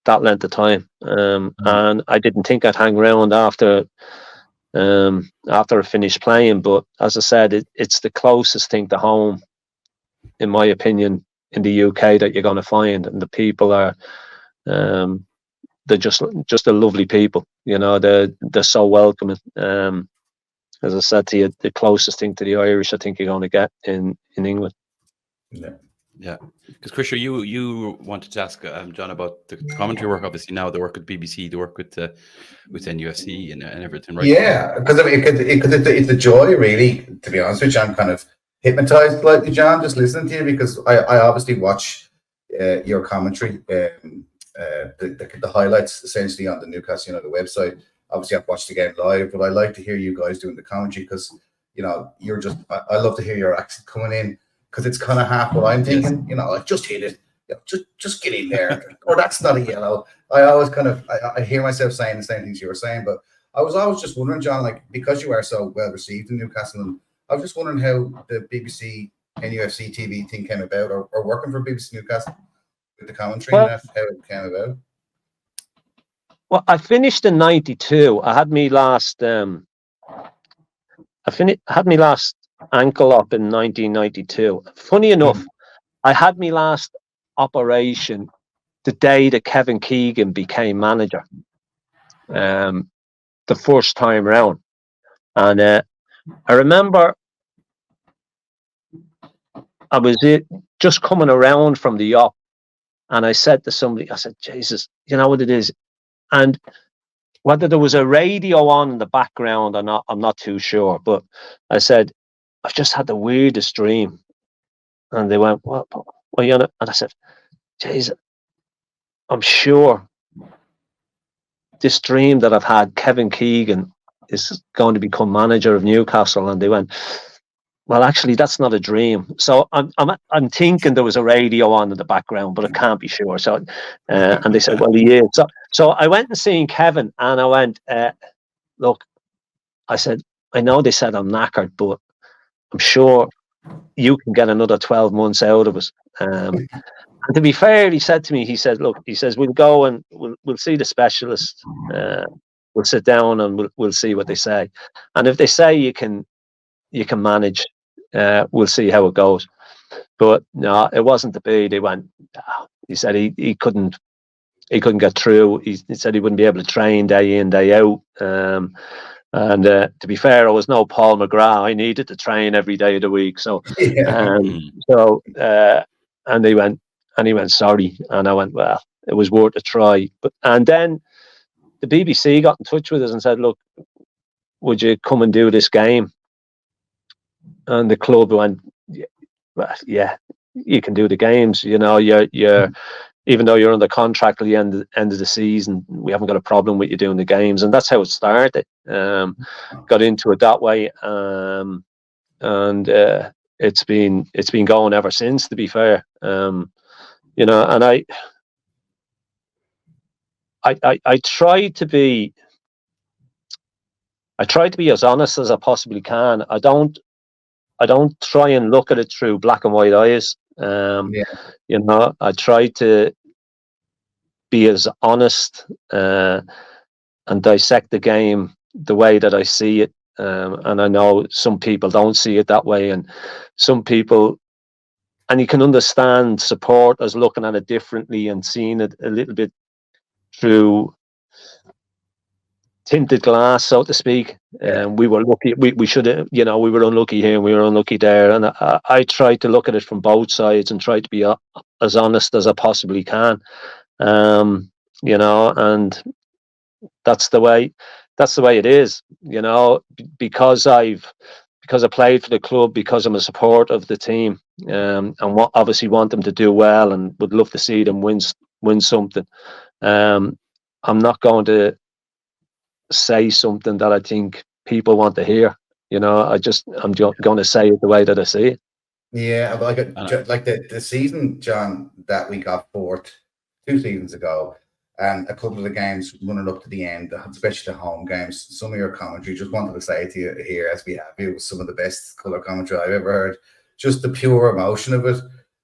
that length of time, and I didn't think I'd hang around after I finished playing. But as I said, it's the closest thing to home, in my opinion, in the UK that you're going to find, and the people are, they're just a lovely people. You know, they're so welcoming. As I said to you, the closest thing to the Irish I think you're going to get in England. Yeah. Because Chris, you wanted to ask John about the commentary work. Obviously, now the work with BBC, the work with NUFC and everything, right? Yeah, because I mean, it's a joy, really. To be honest with you, I'm kind of hypnotized slightly, John, just listening to you, because I obviously watch your commentary, the highlights essentially on the Newcastle United website. Obviously, I've watched the game live, but I like to hear you guys doing the commentary because, you know, I love to hear your accent coming in, because it's kind of half what I'm thinking. You know, like, just hit it, you know, just get in there, or that's not a yellow. I always kind of I hear myself saying the same things you were saying, but I was always just wondering, John, like, because you are so well received in Newcastle, and I was just wondering how the BBC NUFC TV thing came about, or working for BBC Newcastle with the commentary, and how it came about. Well, I finished in '92. I had me last. Had me last ankle up in 1992. Funny enough, I had me last operation the day that Kevin Keegan became manager. The first time round, and I remember I was just coming around from the op, and I said to somebody, I said, "Jesus, you know what it is." And whether there was a radio on in the background or not, I'm not too sure. But I said, I've just had the weirdest dream. And they went, well, you know, and I said, Jesus, I'm sure this dream that I've had, Kevin Keegan is going to become manager of Newcastle. And they went, well, actually, that's not a dream. So I'm thinking there was a radio on in the background, but I can't be sure. So, and they said, well, he is. So I went and seen Kevin, and I went, look, I said, I know they said I'm knackered, but I'm sure you can get another 12 months out of us. And to be fair, he said to me, he said, look, he says, we'll go and we'll see the specialist. We'll sit down and we'll see what they say. And if they say you can manage, we'll see how it goes. But no, it wasn't to be. They went, he said he couldn't get through. He said he wouldn't be able to train day in, day out. And to be fair, I was no Paul McGrath. I needed to train every day of the week. So, and he went, sorry. And I went, well, it was worth a try. And then the BBC got in touch with us and said, look, would you come and do this game? And the club went, yeah, you can do the games. You know, you're even though you're under contract at the end of the season, we haven't got a problem with you doing the games. And that's how it started. Got into it that way, and it's been going ever since. To be fair, you know, and I try to be as honest as I possibly can. I don't try and look at it through black and white eyes. You know, I try to be as honest and dissect the game the way that I see it. And I know some people don't see it that way, and some people, and you can understand supporters looking at it differently and seeing it a little bit through tinted glass, so to speak. We were lucky. We should have, you know, we were unlucky here and we were unlucky there. And I try to look at it from both sides and try to be as honest as I possibly can. You know, and that's the way it is. You know, because I played for the club, because I'm a supporter of the team, and obviously want them to do well and would love to see them win something. I'm not going to say something that I think people want to hear. You know, I'm just going to say it the way that I see it. Yeah, like the season, John, that we got fourth 2 seasons ago, And a couple of the games running up to the end, especially the home games, some of your commentary, just wanted to say to you here, as we have, it was some of the best colour commentary I've ever heard. Just the pure emotion of it,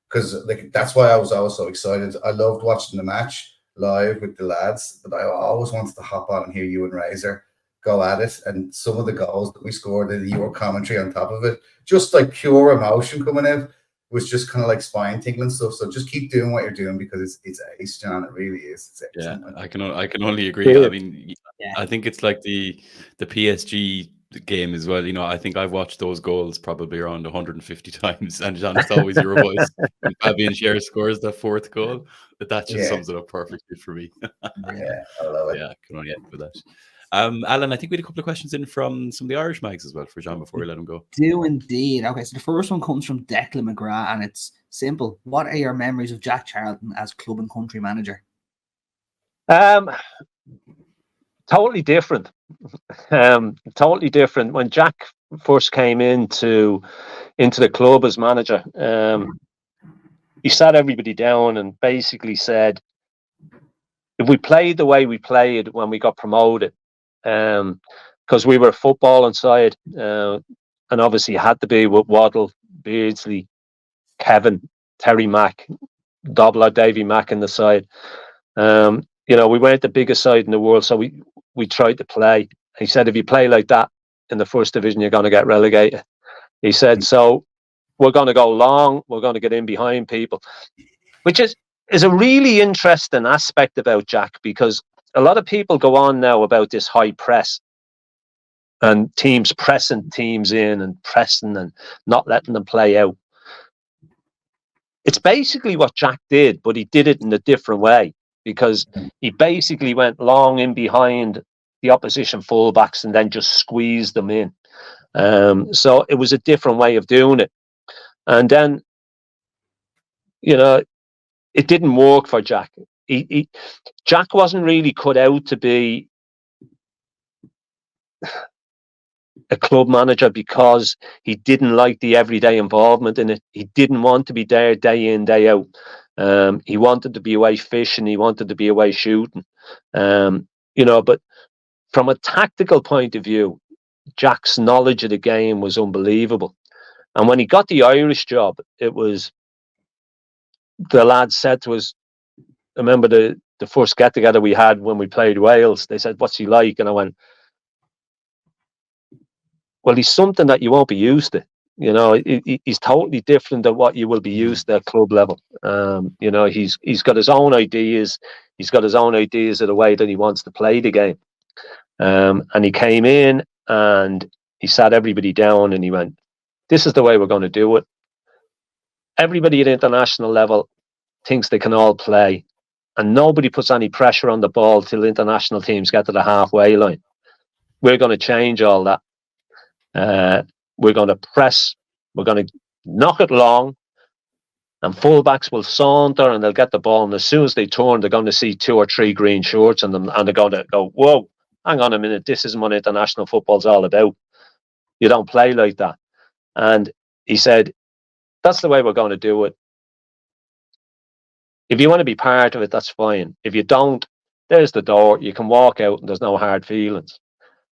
because like that's why I was always so excited. I loved watching the match live with the lads, but I always wanted to hop on and hear you and Razor go at it. And some of the goals that we scored, and your commentary on top of it, just like pure emotion coming out, was just kind of like spine tingling stuff. So just keep doing what you're doing, because it's ace, John. It really is. It's yeah, I can only agree. Yeah. I mean, I think it's like the PSG game as well. You know, I think I've watched those goals probably around 150 times, and John, it's always your voice when Fabian Schär scores that fourth goal. That just sums it up perfectly for me. Yeah, I love it. Yeah, I can only end with that. Alan, I think we had a couple of questions in from some of the Irish mags as well for John before we let him go. Do indeed. Okay, so the first one comes from Declan McGrath, and it's simple. What are your memories of Jack Charlton as club and country manager? Totally different. Totally different. When Jack first came into the club as manager, he sat everybody down and basically said, if we played the way we played when we got promoted, because we were football inside, and obviously had to be with Waddle, Beardsley, Kevin, Terry Mack, Dobler, Davy Mack in the side. You know, we weren't the biggest side in the world, so we tried to play. He said, if you play like that in the first division, you're going to get relegated. He said, so we're going to go long, we're going to get in behind people, which is a really interesting aspect about Jack, because a lot of people go on now about this high press and teams pressing teams in and pressing and not letting them play out. It's basically what Jack did, but he did it in a different way, because he basically went long in behind the opposition fullbacks and then just squeezed them in. So it was a different way of doing it. And then, you know, it didn't work for Jack. Jack wasn't really cut out to be a club manager, because he didn't like the everyday involvement in it. He didn't want to be there day in, day out. He wanted to be away fishing. He wanted to be away shooting. You know, but from a tactical point of view, Jack's knowledge of the game was unbelievable. And when he got the Irish job, it was, the lads said to us, I remember the first get-together we had when we played Wales, they said, what's he like? And I went, well, he's something that you won't be used to. You know, he's totally different than what you will be used to at club level. You know, he's got his own ideas. He's got his own ideas of the way that he wants to play the game. And he came in and he sat everybody down and he went, this is the way we're going to do it. Everybody at international level thinks they can all play, and nobody puts any pressure on the ball till international teams get to the halfway line. We're going to change all that. We're going to press. We're going to knock it long, and fullbacks will saunter and they'll get the ball. And as soon as they turn, they're going to see 2 or 3 green shorts on them, and they're going to go, whoa, hang on a minute. This isn't what international football's all about. You don't play like that. And he said, that's the way we're going to do it. If you want to be part of it, that's fine. If you don't, there's the door. You can walk out and there's no hard feelings.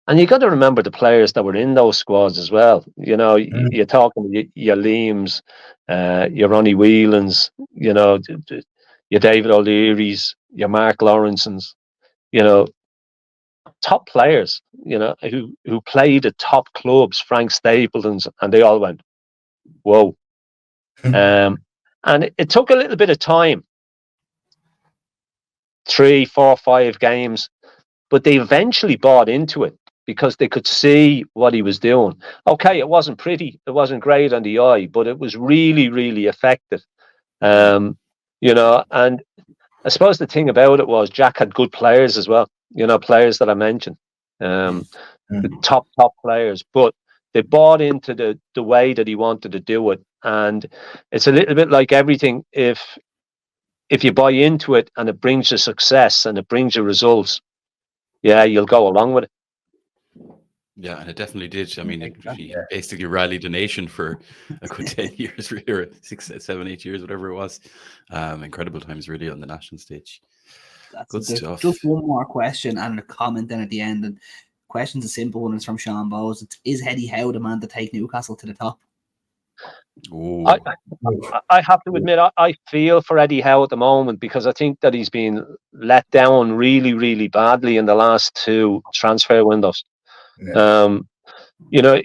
And you got to remember the players that were in those squads as well. You know, you're talking your Liams, your Ronnie Whelans, you know, your David O'Leary's, your Mark Lawrensons, you know, top players, you know, who played at top clubs, Frank Stapleton's, and they all went, whoa. And it took a little bit of time, 3, 4, 5 games, but they eventually bought into it because they could see what he was doing. Okay, it wasn't pretty, it wasn't great on the eye, but it was really, really effective. You know, and I suppose the thing about it was Jack had good players as well, you know, players that I mentioned, the top players, but they bought into the way that he wanted to do it. And it's a little bit like everything. If you buy into it and it brings you success and it brings you results, yeah, you'll go along with it. Yeah, and it definitely did. I mean, he basically rallied the nation for a good 10 years, really, or 6, 7, 8 years, whatever it was. Incredible times, really, on the national stage. Good stuff. Just one more question and a comment then at the end. And question's a simple one. It's from Sean Bowes. Is Eddie Howe the man to take Newcastle to the top? I have to admit, I feel for Eddie Howe at the moment, because I think that he's been let down really, really badly in the last 2 transfer windows. Yeah. You know,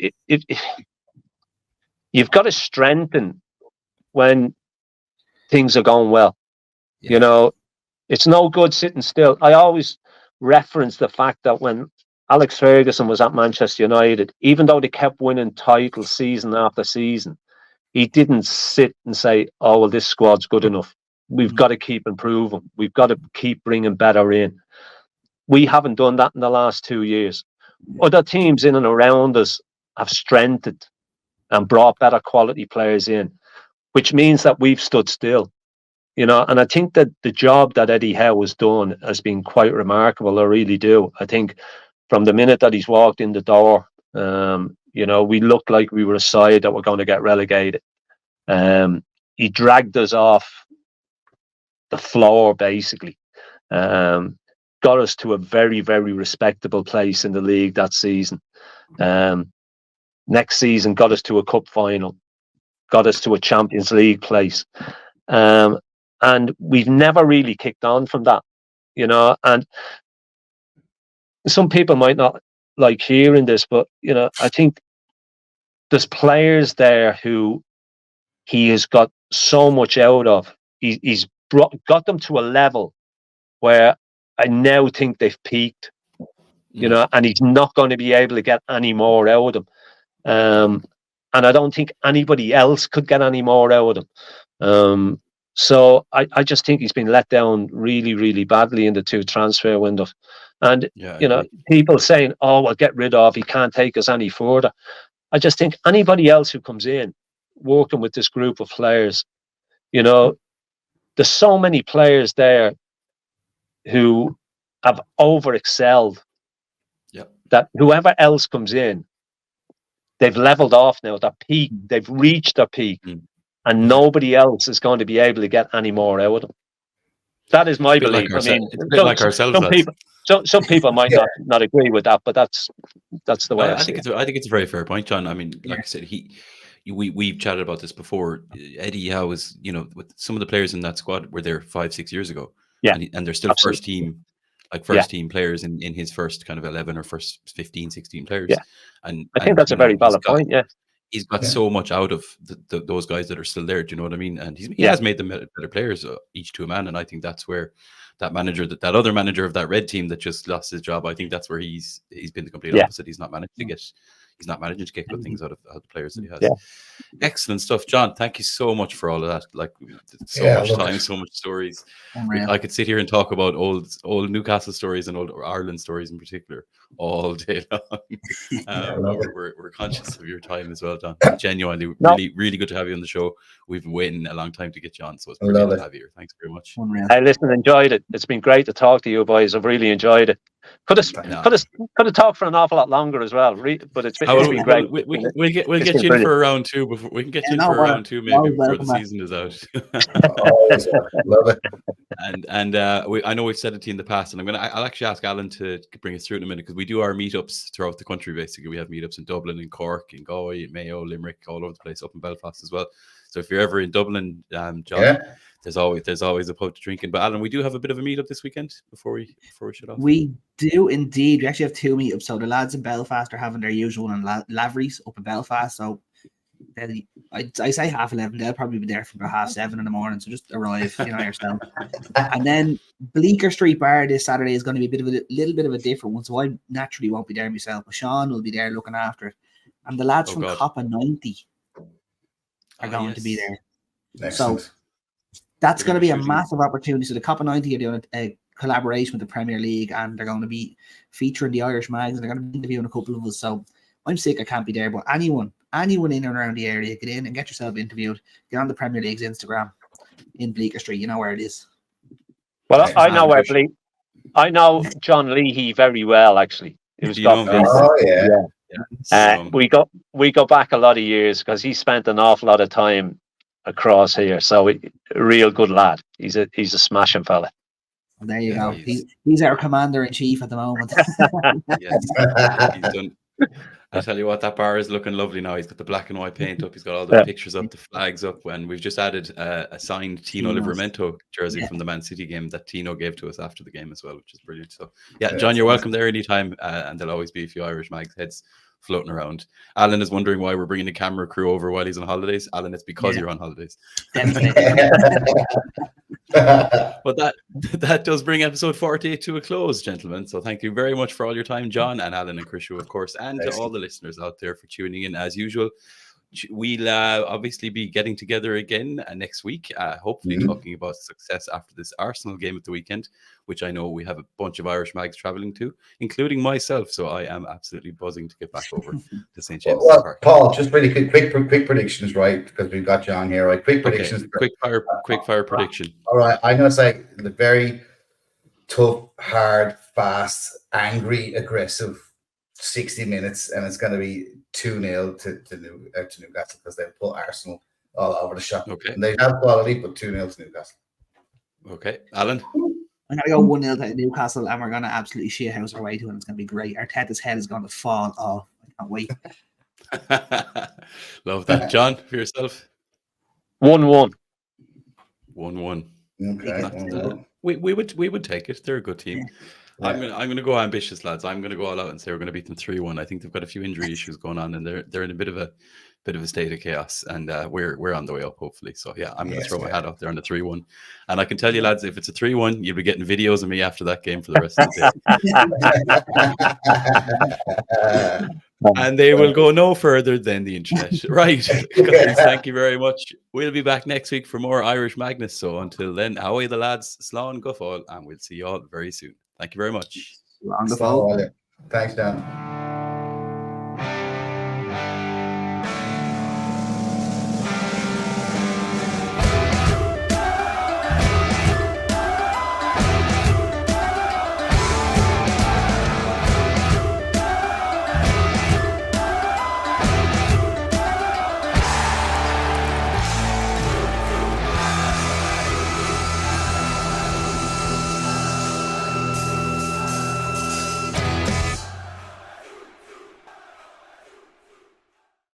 you've got to strengthen when things are going well. Yeah. You know, it's no good sitting still. I always reference the fact that when Alex Ferguson was at Manchester United, even though they kept winning titles season after season, he didn't sit and say, oh, well, this squad's good enough. We've got to keep improving. We've got to keep bringing better in. We haven't done that in the last 2 years. Other teams in and around us have strengthened and brought better quality players in, which means that we've stood still. You know, and I think that the job that Eddie Howe has done has been quite remarkable. I really do. I think from the minute that he's walked in the door, you know, we looked like we were a side that were going to get relegated. He dragged us off the floor, basically. Got us to a very, very respectable place in the league that season. Next season, got us to a cup final, got us to a Champions League place. And we've never really kicked on from that, you know. And some people might not like hearing this, but, you know, I think there's players there who he has got so much out of. He's got them to a level where I now think they've peaked, you know, and he's not going to be able to get any more out of them. And I don't think anybody else could get any more out of them. So I just think he's been let down really, really badly in the 2 transfer windows. And, you know, people saying, oh, well, get rid of, he can't take us any further. I just think anybody else who comes in working with this group of players, you know, there's so many players there who have over-excelled, that whoever else comes in, they've leveled off now. Their peak, they've reached their peak, and nobody else is going to be able to get any more out of them. That is my belief. I mean, it's a bit like ourselves. Some people might not agree with that, but that's the way I see it. I think it's a very fair point, John. I mean, like I said, we've chatted about this before. Eddie Howe was, you know, with some of the players in that squad were there 5-6 years ago. Yeah, and they're still first team players in his first kind of 11 or first 15, 16 players. Yeah, and I think that's a very valid point. Yeah, he's got so much out of those guys that are still there. Do you know what I mean? And he has made them better players, each to a man. And I think that's where that manager, that other manager of that red team that just lost his job, I think that's where he's been the complete opposite. He's not managing to get good things out of the players that he has. Yeah. Excellent stuff, John. Thank you so much for all of that. Like, so much time, so much stories. I could sit here and talk about old Newcastle stories and old Ireland stories in particular all day long. We're conscious of your time as well, John. Genuinely, really, really good to have you on the show. We've been waiting a long time to get you on, so it's brilliant to have you here. Thanks very much. Hey, listen, enjoyed it. It's been great to talk to you boys. I've really enjoyed it. Could have talked for an awful lot longer as well, but it's been great. We'll get you in for a round 2 before we can get you in for a round 2 maybe before the season is out. Love it. And I know we've said it to you in the past, and I'll actually ask Alan to bring us through in a minute, because we do our meetups throughout the country. Basically, we have meetups in Dublin, in Cork, in Galway, in Mayo, Limerick, all over the place, up in Belfast as well. So if you're ever in Dublin, John, there's always a pub to drink in. But Alan, we do have a bit of a meetup this weekend before we shut off. We do indeed. We actually have 2 meetups. So the lads in Belfast are having their usual one in Lavery's up in Belfast. So I say 11:30. They'll probably be there for about 7:30 in the morning. So just arrive, you know yourself. And then Bleecker Street Bar this Saturday is going to be a little bit of a different one. So I naturally won't be there myself, but Sean will be there looking after it. And the lads from Coppa 90 are going to be there. Excellent. So that's going to be a massive opportunity. So the Coppa 90 are doing a collaboration with the Premier League, and they're going to be featuring the Irish mags, and they're going to be interviewing a couple of us. So I'm sick I can't be there, but anyone in and around the area, get in and get yourself interviewed. Get on the Premier League's Instagram in Bleecker Street. You know where it is. Well, I know where I know John Leahy very well, actually. He was We go back a lot of years because he spent an awful lot of time across here. So a real good lad. He's a smashing fella. Well, there you go. He's our commander in chief at the moment. He's done. I tell you what, that bar is looking lovely now. He's got the black and white paint up. He's got all the pictures up, the flags up, and we've just added a signed Tino Livramento jersey from the Man City game that Tino gave to us after the game as well, which is brilliant. So, John, you're welcome there anytime, and there'll always be a few Irish Mags heads floating around. Alan is wondering why we're bringing the camera crew over while he's on holidays. Alan, it's because you're on holidays. But that does bring episode 48 to a close, gentlemen. So thank you very much for all your time, John and Alan and Krishu, of course, and to all the listeners out there for tuning in as usual. We'll obviously be getting together again next week, hopefully talking about success after this Arsenal game at the weekend, which I know we have a bunch of Irish Mags travelling to, including myself. So I am absolutely buzzing to get back over to St. James Park. Paul, just really quick predictions, right? Because we've got John here, right? Quick predictions. Okay. Quick fire prediction. All right, I'm going to say the very tough, hard, fast, angry, aggressive 60 minutes, and it's going to be 2-0 to Newcastle because they'll put Arsenal all over the shop. Okay. And they have quality, but 2-0 to Newcastle. Okay. Alan? I'm going to go 1-0 to Newcastle, and we're going to absolutely shit house our way to it. It's going to be great. Arteta's head is going to fall off. I can't wait. Love that. John, for yourself? 1-1. 1-1. Okay. We would take it. They're a good team. Yeah. I'm gonna go ambitious, lads. I'm gonna go all out and say we're gonna beat them 3-1. I think they've got a few injury issues going on, and they're in a bit of a state of chaos, and we're on the way up, hopefully. So I'm gonna throw my hat out there on the 3-1. And I can tell you, lads, if it's a 3-1, you'll be getting videos of me after that game for the rest of the day. And they will go no further than the internet. Right. Guys, thank you very much. We'll be back next week for more Irish Magnus. So until then, ahoy the lads, slán go fóill, and we'll see you all very soon. Thank you very much. Thanks, Dan.